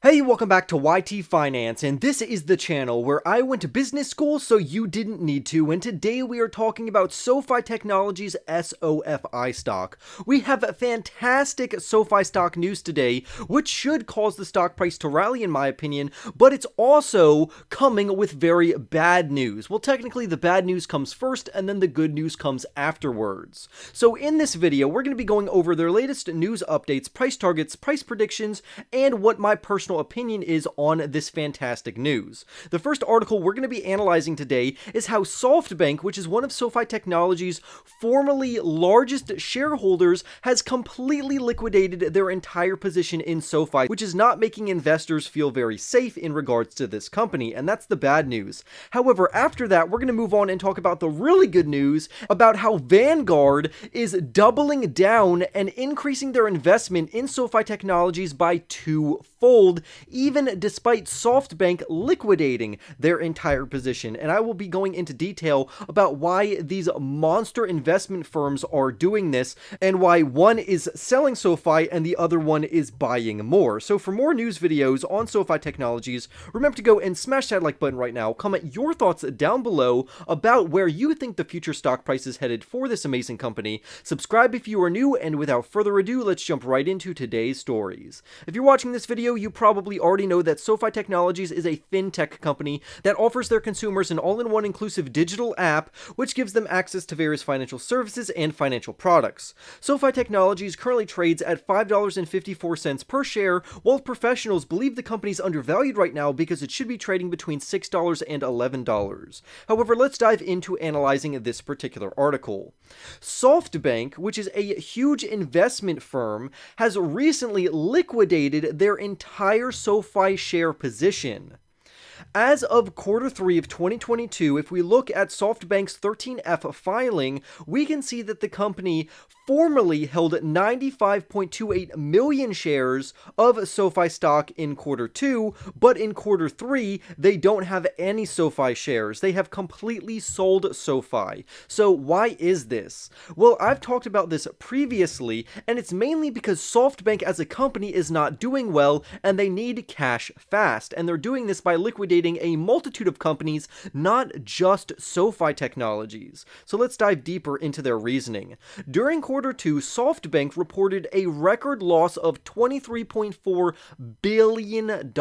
Hey, welcome back to YT Finance, and this is the channel where I went to business school so you didn't need to, and today we are talking about SoFi Technologies SOFI stock. We have fantastic SoFi stock news today, which should cause the stock price to rally in my opinion, but it's also coming with very bad news. Well, technically the bad news comes first, and then the good news comes afterwards. So in this video, we're going to be going over their latest news updates, price targets, price predictions, and what my personal opinion is on this fantastic news. The first article we're going to be analyzing today is how SoftBank, which is one of SoFi Technologies' formerly largest shareholders, has completely liquidated their entire position in SoFi, which is not making investors feel very safe in regards to this company, and that's the bad news. However, after that, we're going to move on and talk about the really good news about how Vanguard is doubling down and increasing their investment in SoFi Technologies by twofold, even despite SoftBank liquidating their entire position. And I will be going into detail about why these monster investment firms are doing this and why one is selling SoFi and the other one is buying more. So for more news videos on SoFi Technologies, remember to go and smash that like button right now. Comment your thoughts down below about where you think the future stock price is headed for this amazing company. Subscribe if you are new, and without further ado, let's jump right into today's stories. If you're watching this video, you probably already know that SoFi Technologies is a fintech company that offers their consumers an all-in-one inclusive digital app which gives them access to various financial services and financial products. SoFi Technologies currently trades at $5.54 per share, while professionals believe the company is undervalued right now because it should be trading between $6 and $11. However, let's dive into analyzing this particular article. SoftBank, which is a huge investment firm, has recently liquidated their entire SoFi share position. As of Q3 of 2022, if we look at SoftBank's 13F filing, we can see that the company formerly held 95.28 million shares of SoFi stock in Q2, but in Q3, they don't have any SoFi shares. They have completely sold SoFi. So why is this? Well, I've talked about this previously, and it's mainly because SoftBank as a company is not doing well, and they need cash fast, and they're doing this by liquidating a multitude of companies, not just SoFi Technologies. So let's dive deeper into their reasoning. During Q2, SoftBank reported a record loss of $23.4 billion,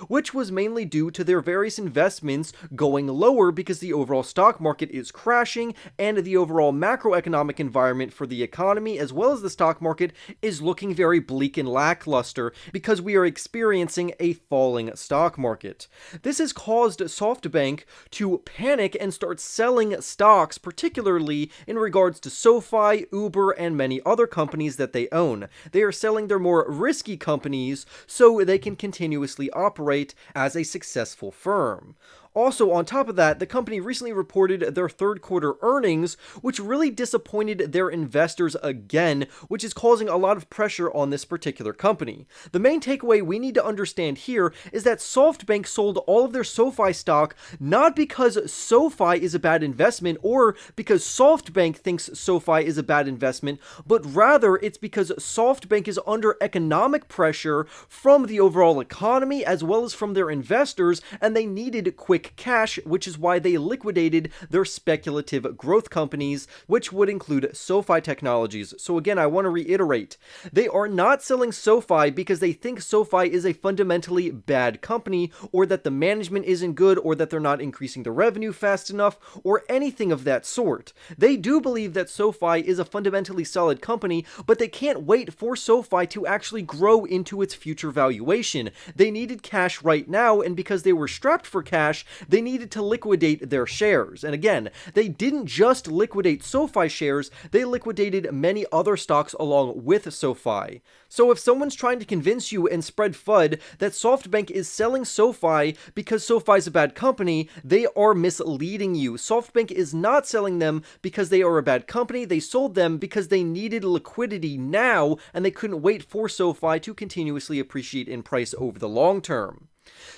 which was mainly due to their various investments going lower because the overall stock market is crashing and the overall macroeconomic environment for the economy as well as the stock market is looking very bleak and lackluster because we are experiencing a falling stock market. This has caused SoftBank to panic and start selling stocks, particularly in regards to SoFi, Uber, and many other companies that they own. They are selling their more risky companies so they can continuously operate as a successful firm. Also, on top of that, the company recently reported their third quarter earnings, which really disappointed their investors again, which is causing a lot of pressure on this particular company. The main takeaway we need to understand here is that SoftBank sold all of their SoFi stock not because SoFi is a bad investment or because SoftBank thinks SoFi is a bad investment, but rather it's because SoftBank is under economic pressure from the overall economy as well as from their investors, and they needed quick cash, which is why they liquidated their speculative growth companies, which would include SoFi Technologies. So again, I want to reiterate, they are not selling SoFi because they think SoFi is a fundamentally bad company, or that the management isn't good, or that they're not increasing the revenue fast enough, or anything of that sort. They do believe that SoFi is a fundamentally solid company, but they can't wait for SoFi to actually grow into its future valuation. They needed cash right now, and because they were strapped for cash, they needed to liquidate their shares. And again, they didn't just liquidate SoFi shares, they liquidated many other stocks along with SoFi. So if someone's trying to convince you and spread FUD that SoftBank is selling SoFi because SoFi is a bad company, they are misleading you. SoftBank is not selling them because they are a bad company. They sold them because they needed liquidity now, and they couldn't wait for SoFi to continuously appreciate in price over the long term.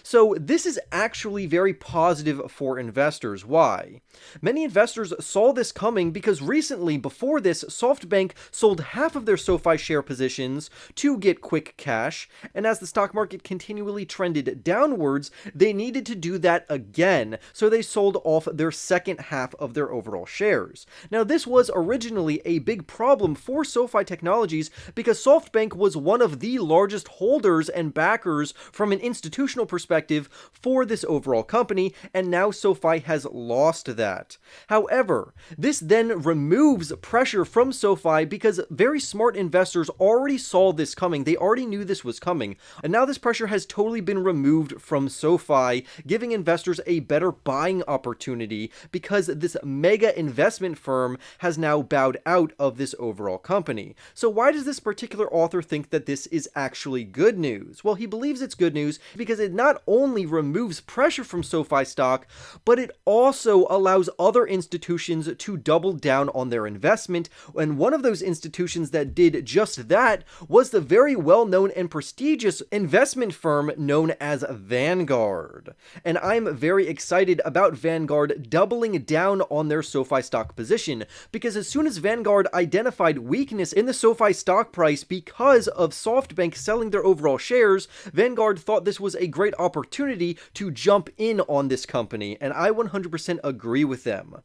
So this is actually very positive for investors. Why? Many investors saw this coming because recently, before this, SoftBank sold half of their SoFi share positions to get quick cash, and as the stock market continually trended downwards, they needed to do that again, so they sold off their second half of their overall shares. Now, this was originally a big problem for SoFi Technologies because SoftBank was one of the largest holders and backers from an institutional perspective for this overall company, and now SoFi has lost that. However, this then removes pressure from SoFi because very smart investors already saw this coming. They already knew this was coming, and now this pressure has totally been removed from SoFi, giving investors a better buying opportunity because this mega investment firm has now bowed out of this overall company. So why does this particular author think that this is actually good news? Well, he believes it's good news because it not only removes pressure from SoFi stock, but it also allows other institutions to double down on their investment, and one of those institutions that did just that was the very well-known and prestigious investment firm known as Vanguard. And I'm very excited about Vanguard doubling down on their SoFi stock position, because as soon as Vanguard identified weakness in the SoFi stock price because of SoftBank selling their overall shares, Vanguard thought this was a great opportunity to jump in on this company, and I 100% agree with them.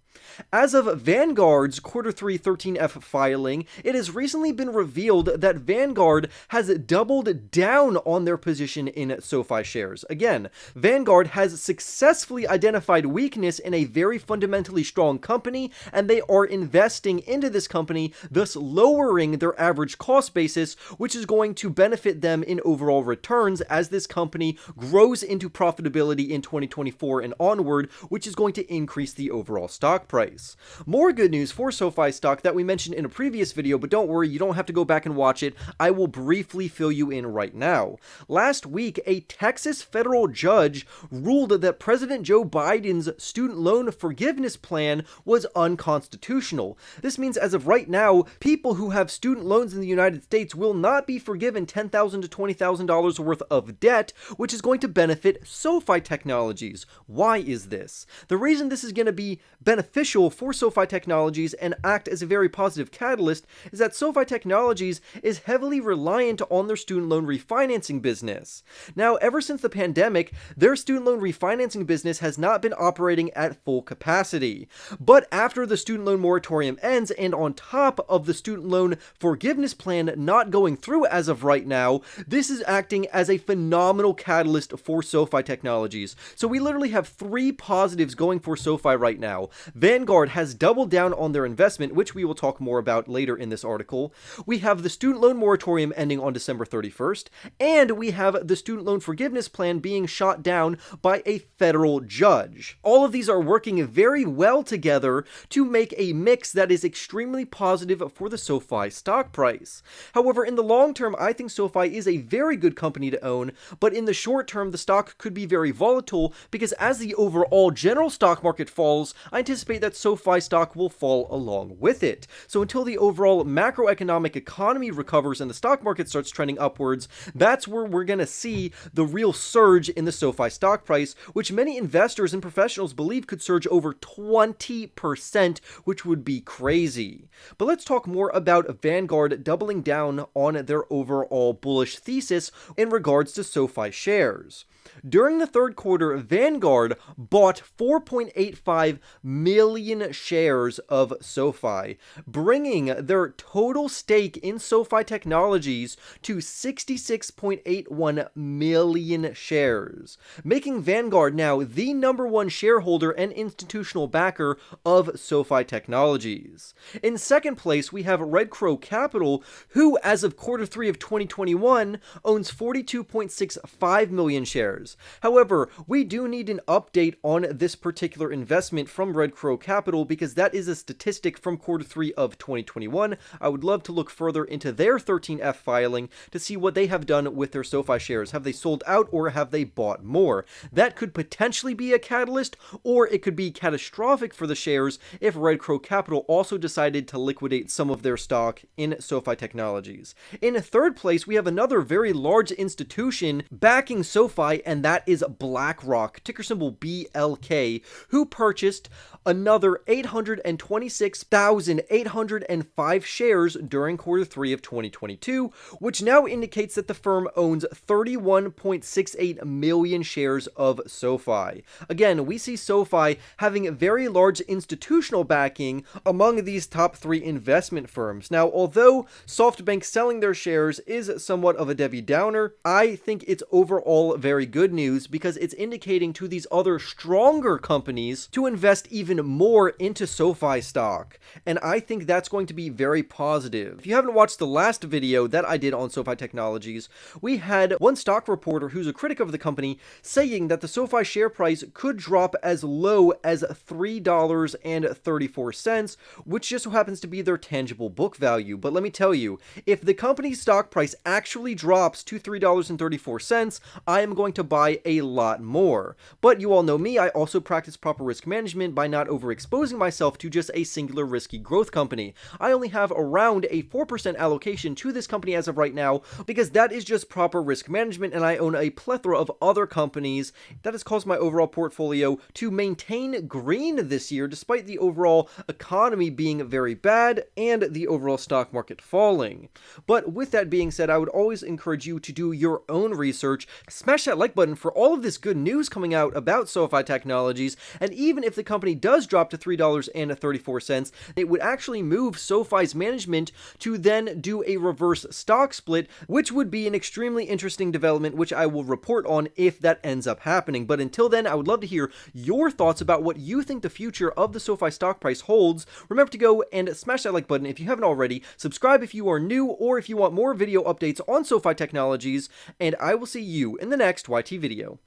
As of Vanguard's Q3 13F filing, it has recently been revealed that Vanguard has doubled down on their position in SoFi shares. Again, Vanguard has successfully identified weakness in a very fundamentally strong company, and they are investing into this company, thus lowering their average cost basis, which is going to benefit them in overall returns as this company grows into profitability in 2024 and onward, which is going to increase the overall stock price. More good news for SoFi stock that we mentioned in a previous video, but don't worry, you don't have to go back and watch it. I will briefly fill you in right now. Last week, a Texas federal judge ruled that President Joe Biden's student loan forgiveness plan was unconstitutional. This means as of right now, people who have student loans in the United States will not be forgiven $10,000 to $20,000 worth of debt, which is going to benefit SoFi Technologies. Why is this? The reason this is going to be beneficial for SoFi Technologies and act as a very positive catalyst is that SoFi Technologies is heavily reliant on their student loan refinancing business. Now, ever since the pandemic, their student loan refinancing business has not been operating at full capacity. But after the student loan moratorium ends, and on top of the student loan forgiveness plan not going through as of right now, this is acting as a phenomenal catalyst for SoFi Technologies. So we literally have three positives going for SoFi right now. Vanguard has doubled down on their investment, which we will talk more about later in this article. We have the student loan moratorium ending on December 31st, and we have the student loan forgiveness plan being shot down by a federal judge. All of these are working very well together to make a mix that is extremely positive for the SoFi stock price. However, in the long term, I think SoFi is a very good company to own, but in the short term, the stock could be very volatile because as the overall general stock market falls, I anticipate that SoFi stock will fall along with it. So until the overall macroeconomic economy recovers and the stock market starts trending upwards, that's where we're going to see the real surge in the SoFi stock price, which many investors and professionals believe could surge over 20%, which would be crazy. But let's talk more about Vanguard doubling down on their overall bullish thesis in regards to SoFi shares. During the third quarter, Vanguard bought 4.85 million shares of SoFi, bringing their total stake in SoFi Technologies to 66.81 million shares, making Vanguard now the #1 shareholder and institutional backer of SoFi Technologies. In second place, we have Red Crow Capital, who as of Q3 of 2021 owns 42.65 million shares. However, we do need an update on this particular investment from Red Crow Capital because that is a statistic from Q3 of 2021. I would love to look further into their 13F filing to see what they have done with their SoFi shares. Have they sold out or have they bought more? That could potentially be a catalyst, or it could be catastrophic for the shares if Red Crow Capital also decided to liquidate some of their stock in SoFi Technologies. In third place, we have another very large institution backing SoFi, and that is BlackRock, ticker symbol BLK, who purchased another 826,805 shares during quarter 3 of 2022, which now indicates that the firm owns 31.68 million shares of SoFi. Again, we see SoFi having very large institutional backing among these top 3 investment firms. Now, although SoftBank selling their shares is somewhat of a Debbie Downer, I think it's overall very good news because it's indicating to these other stronger companies to invest even more into SoFi stock. And I think that's going to be very positive. If you haven't watched the last video that I did on SoFi Technologies, we had one stock reporter who's a critic of the company saying that the SoFi share price could drop as low as $3.34, which just so happens to be their tangible book value. But let me tell you, if the company's stock price actually drops to $3.34, I am going to buy a lot more. But you all know me, I also practice proper risk management by not overexposing myself to just a singular risky growth company. I only have around a 4% allocation to this company as of right now because that is just proper risk management, and I own a plethora of other companies. That has caused my overall portfolio to maintain green this year despite the overall economy being very bad and the overall stock market falling. But with that being said, I would always encourage you to do your own research. Smash that like button for all of this good news coming out about SoFi Technologies, and even if the company does drop to $3.34, it would actually move SoFi's management to then do a reverse stock split, which would be an extremely interesting development, which I will report on if that ends up happening. But until then, I would love to hear your thoughts about what you think the future of the SoFi stock price holds. Remember to go and smash that like button if you haven't already, subscribe if you are new, or if you want more video updates on SoFi Technologies, and I will see you in the next YT video.